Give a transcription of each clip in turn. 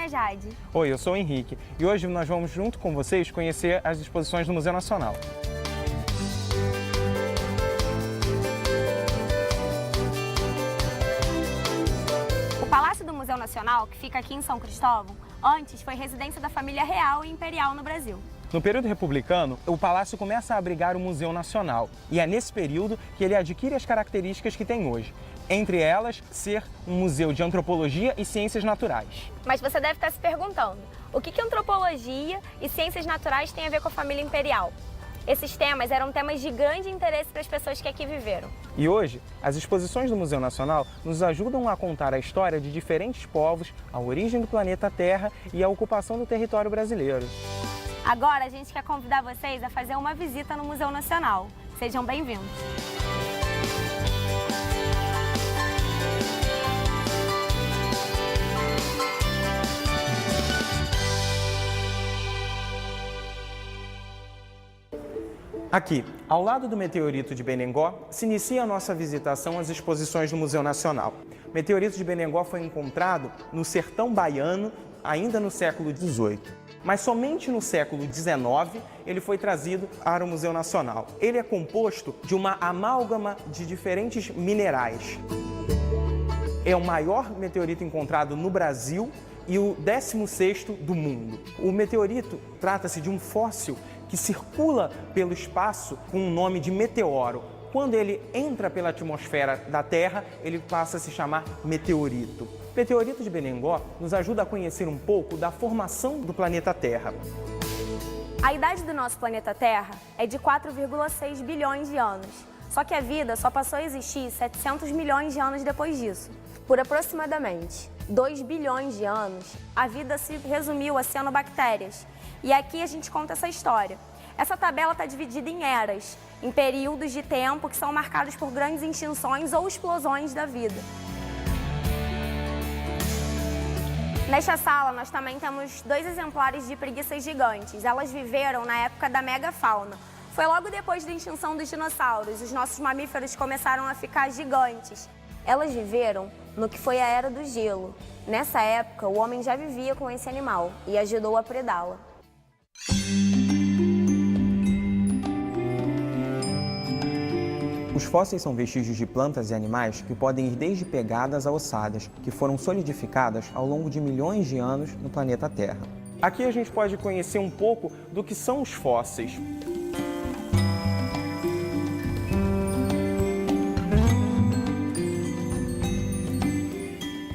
a Jade. Oi, eu sou o Henrique e hoje nós vamos junto com vocês conhecer as exposições do Museu Nacional. O Palácio do Museu Nacional, que fica aqui em São Cristóvão, antes foi residência da família real e imperial no Brasil. No período republicano, o palácio começa a abrigar o Museu Nacional e é nesse período que ele adquire as características que tem hoje. Entre elas, ser um museu de antropologia e ciências naturais. Mas você deve estar se perguntando, o que antropologia e ciências naturais têm a ver com a família imperial? Esses temas eram temas de grande interesse para as pessoas que aqui viveram. E hoje, as exposições do Museu Nacional nos ajudam a contar a história de diferentes povos, a origem do planeta Terra e a ocupação do território brasileiro. Agora a gente quer convidar vocês a fazer uma visita no Museu Nacional. Sejam bem-vindos! Aqui, ao lado do meteorito de Benengó, se inicia a nossa visitação às exposições do Museu Nacional. O meteorito de Benengó foi encontrado no sertão baiano, ainda no século XVIII. Mas somente no século XIX ele foi trazido para o Museu Nacional. Ele é composto de uma amálgama de diferentes minerais. É o maior meteorito encontrado no Brasil e o 16º do mundo. O meteorito trata-se de um fóssil que circula pelo espaço com o nome de meteoro. Quando ele entra pela atmosfera da Terra, ele passa a se chamar meteorito. O meteorito de Benengó nos ajuda a conhecer um pouco da formação do planeta Terra. A idade do nosso planeta Terra é de 4,6 bilhões de anos. Só que a vida só passou a existir 700 milhões de anos depois disso. Por aproximadamente 2 bilhões de anos, a vida se resumiu a cianobactérias. E aqui a gente conta essa história. Essa tabela está dividida em eras, em períodos de tempo que são marcados por grandes extinções ou explosões da vida. Nesta sala, nós também temos 2 exemplares de preguiças gigantes. Elas viveram na época da megafauna. Foi logo depois da extinção dos dinossauros. Os nossos mamíferos começaram a ficar gigantes. Elas viveram no que foi a Era do Gelo. Nessa época, o homem já vivia com esse animal e ajudou a predá-la. Os fósseis são vestígios de plantas e animais que podem ir desde pegadas a ossadas, que foram solidificadas ao longo de milhões de anos no planeta Terra. Aqui a gente pode conhecer um pouco do que são os fósseis.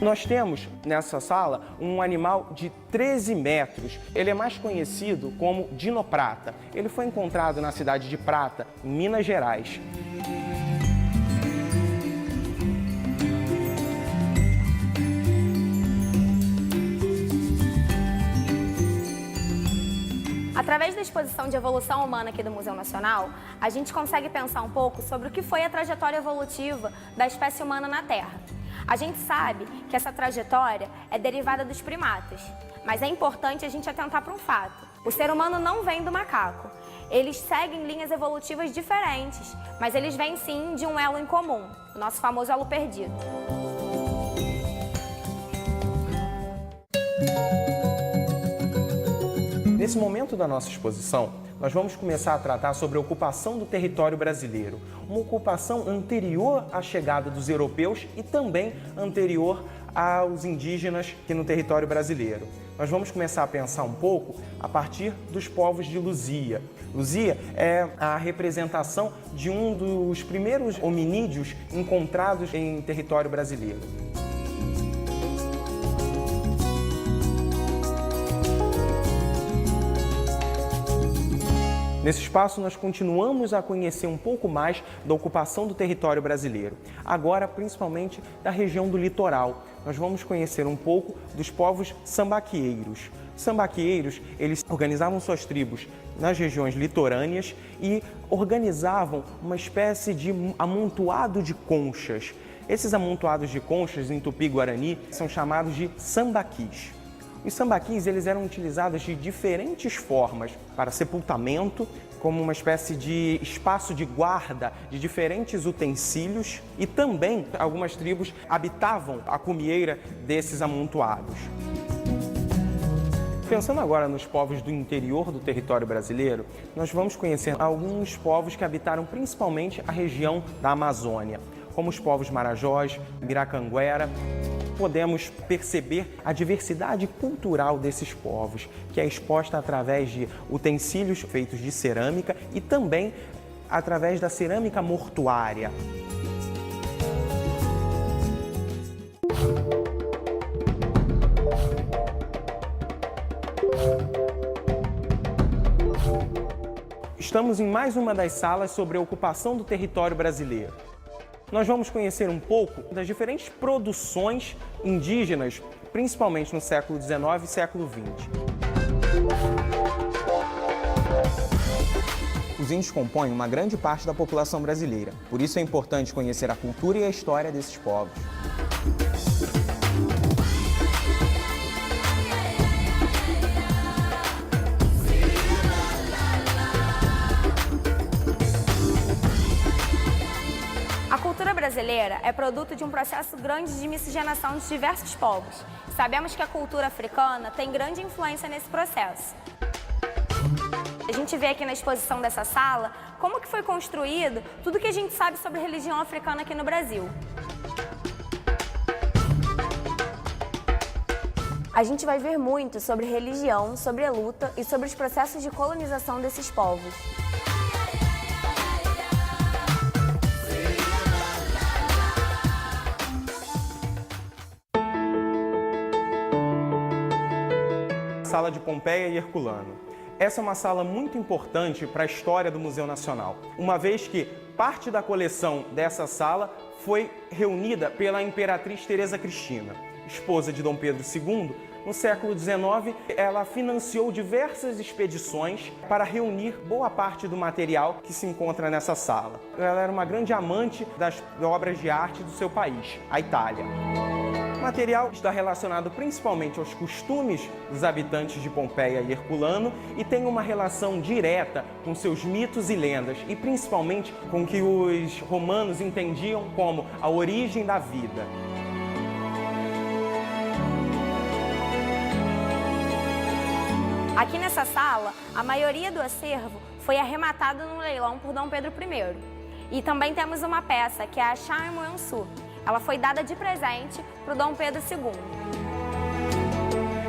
Nós temos nessa sala um animal de 13 metros. Ele é mais conhecido como dinoprata. Ele foi encontrado na cidade de Prata, em Minas Gerais. Através da exposição de evolução humana aqui do Museu Nacional, a gente consegue pensar um pouco sobre o que foi a trajetória evolutiva da espécie humana na Terra. A gente sabe que essa trajetória é derivada dos primatas, mas é importante a gente atentar para um fato. O ser humano não vem do macaco. Eles seguem linhas evolutivas diferentes, mas eles vêm sim de um elo em comum, o nosso famoso elo perdido. Nesse momento da nossa exposição, nós vamos começar a tratar sobre a ocupação do território brasileiro, uma ocupação anterior à chegada dos europeus e também anterior aos indígenas aqui no território brasileiro. Nós vamos começar a pensar um pouco a partir dos povos de Luzia. Luzia é a representação de um dos primeiros hominídeos encontrados em território brasileiro. Nesse espaço, nós continuamos a conhecer um pouco mais da ocupação do território brasileiro, agora principalmente da região do litoral. Nós vamos conhecer um pouco dos povos sambaqueiros. Sambaqueiros, eles organizavam suas tribos nas regiões litorâneas e organizavam uma espécie de amontoado de conchas. Esses amontoados de conchas em Tupi-Guarani são chamados de sambaquis. Os sambaquis eles eram utilizados de diferentes formas para sepultamento, como uma espécie de espaço de guarda de diferentes utensílios e também algumas tribos habitavam a cumieira desses amontoados. Pensando agora nos povos do interior do território brasileiro, nós vamos conhecer alguns povos que habitaram principalmente a região da Amazônia, como os povos Marajós, Biracanguera. Podemos perceber a diversidade cultural desses povos, que é exposta através de utensílios feitos de cerâmica e também através da cerâmica mortuária. Estamos em mais uma das salas sobre a ocupação do território brasileiro. Nós vamos conhecer um pouco das diferentes produções indígenas, principalmente no século XIX e século XX. Os índios compõem uma grande parte da população brasileira, por isso é importante conhecer a cultura e a história desses povos. A cultura brasileira é produto de um processo grande de miscigenação de diversos povos. Sabemos que a cultura africana tem grande influência nesse processo. A gente vê aqui na exposição dessa sala como que foi construído tudo que a gente sabe sobre a religião africana aqui no Brasil. A gente vai ver muito sobre religião, sobre a luta e sobre os processos de colonização desses povos. Sala de Pompeia e Herculano. Essa é uma sala muito importante para a história do Museu Nacional, uma vez que parte da coleção dessa sala foi reunida pela Imperatriz Teresa Cristina, esposa de Dom Pedro II. No século XIX, ela financiou diversas expedições para reunir boa parte do material que se encontra nessa sala. Ela era uma grande amante das obras de arte do seu país, a Itália. O material está relacionado principalmente aos costumes dos habitantes de Pompeia e Herculano e tem uma relação direta com seus mitos e lendas e principalmente com o que os romanos entendiam como a origem da vida. Aqui nessa sala, a maioria do acervo foi arrematado no leilão por Dom Pedro I. E também temos uma peça, que é a Charmoensu. Ela foi dada de presente para o Dom Pedro II.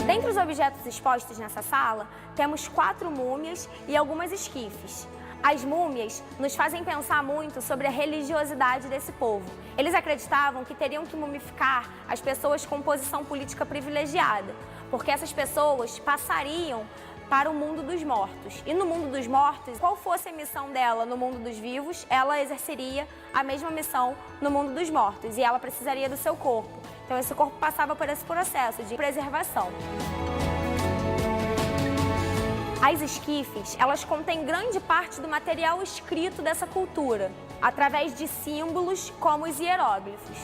Dentre os objetos expostos nessa sala, temos 4 múmias e algumas esquifes. As múmias nos fazem pensar muito sobre a religiosidade desse povo. Eles acreditavam que teriam que mumificar as pessoas com posição política privilegiada, porque essas pessoas passariam para o mundo dos mortos. E no mundo dos mortos, qual fosse a missão dela no mundo dos vivos, ela exerceria a mesma missão no mundo dos mortos e ela precisaria do seu corpo. Então esse corpo passava por esse processo de preservação. As esquifes, elas contêm grande parte do material escrito dessa cultura, através de símbolos como os hieróglifos.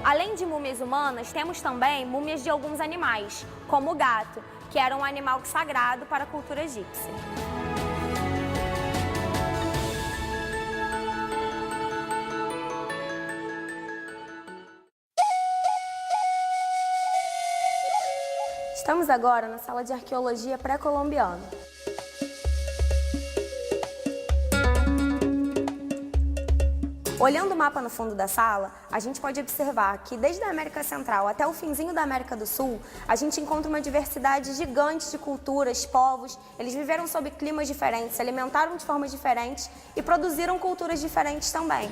Além de múmias humanas, temos também múmias de alguns animais, como o gato, que era um animal sagrado para a cultura egípcia. Estamos agora na sala de arqueologia pré-colombiana. Olhando o mapa no fundo da sala, a gente pode observar que desde a América Central até o finzinho da América do Sul, a gente encontra uma diversidade gigante de culturas, povos. Eles viveram sob climas diferentes, se alimentaram de formas diferentes e produziram culturas diferentes também.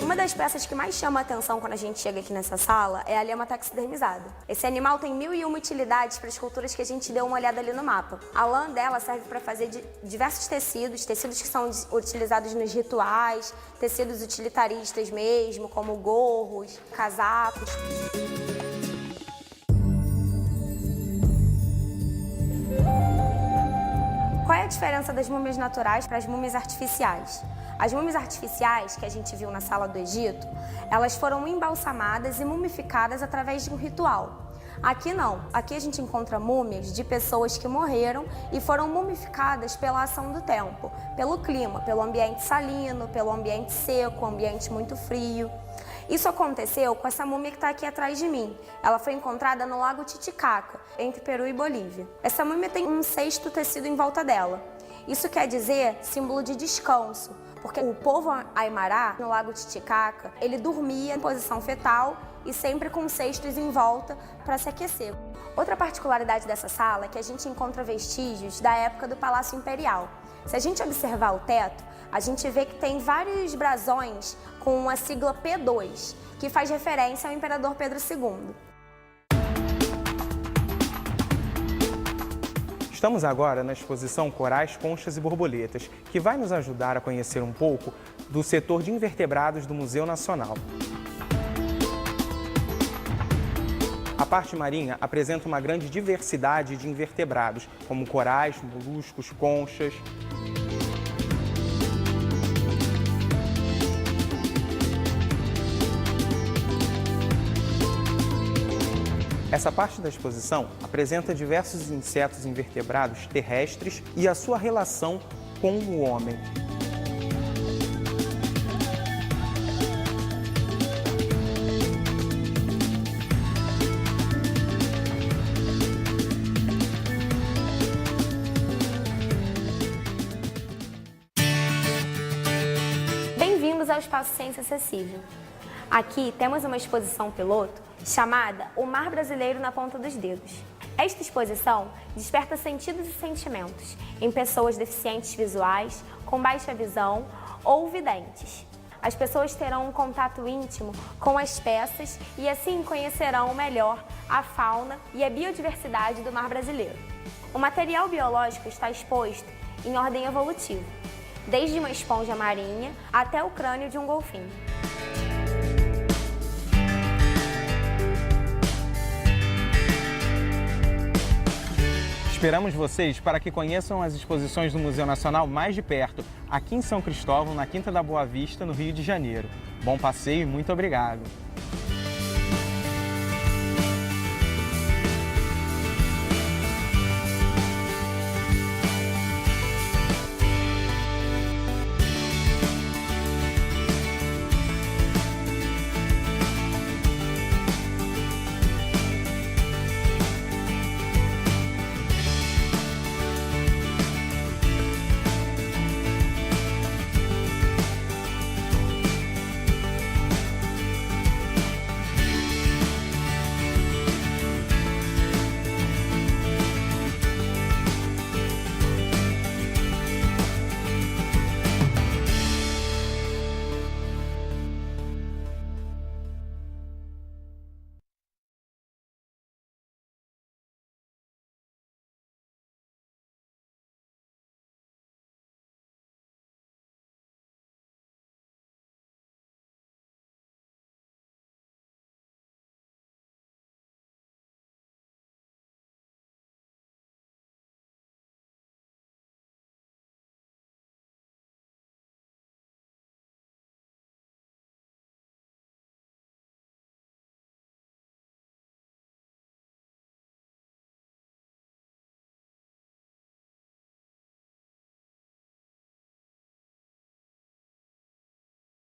Uma das peças que mais chama a atenção quando a gente chega aqui nessa sala é a lhama taxidermizada. Esse animal tem 1001 utilidades para as culturas que a gente deu uma olhada ali no mapa. A lã dela serve para fazer diversos tecidos que são utilizados nos rituais, tecidos utilitaristas mesmo, como gorros, casacos. Qual é a diferença das múmias naturais para as múmias artificiais? As múmias artificiais, que a gente viu na sala do Egito, elas foram embalsamadas e mumificadas através de um ritual. Aqui não. Aqui a gente encontra múmias de pessoas que morreram e foram mumificadas pela ação do tempo, pelo clima, pelo ambiente salino, pelo ambiente seco, ambiente muito frio. Isso aconteceu com essa múmia que está aqui atrás de mim. Ela foi encontrada no Lago Titicaca, entre Peru e Bolívia. Essa múmia tem um cesto tecido em volta dela. Isso quer dizer símbolo de descanso, porque o povo Aimará, no Lago Titicaca, ele dormia em posição fetal e sempre com cestos em volta para se aquecer. Outra particularidade dessa sala é que a gente encontra vestígios da época do Palácio Imperial. Se a gente observar o teto, a gente vê que tem vários brasões com a sigla P2, que faz referência ao imperador Pedro II. Estamos agora na exposição Corais, Conchas e Borboletas, que vai nos ajudar a conhecer um pouco do setor de invertebrados do Museu Nacional. A parte marinha apresenta uma grande diversidade de invertebrados, como corais, moluscos, conchas. Essa parte da exposição apresenta diversos insetos invertebrados terrestres e a sua relação com o homem. Bem-vindos ao Espaço Ciência Acessível. Aqui temos uma exposição piloto chamada O Mar Brasileiro na Ponta dos Dedos. Esta exposição desperta sentidos e sentimentos em pessoas deficientes visuais, com baixa visão ou videntes. As pessoas terão um contato íntimo com as peças e assim conhecerão melhor a fauna e a biodiversidade do mar brasileiro. O material biológico está exposto em ordem evolutiva, desde uma esponja marinha até o crânio de um golfinho. Esperamos vocês para que conheçam as exposições do Museu Nacional mais de perto, aqui em São Cristóvão, na Quinta da Boa Vista, no Rio de Janeiro. Bom passeio e muito obrigado!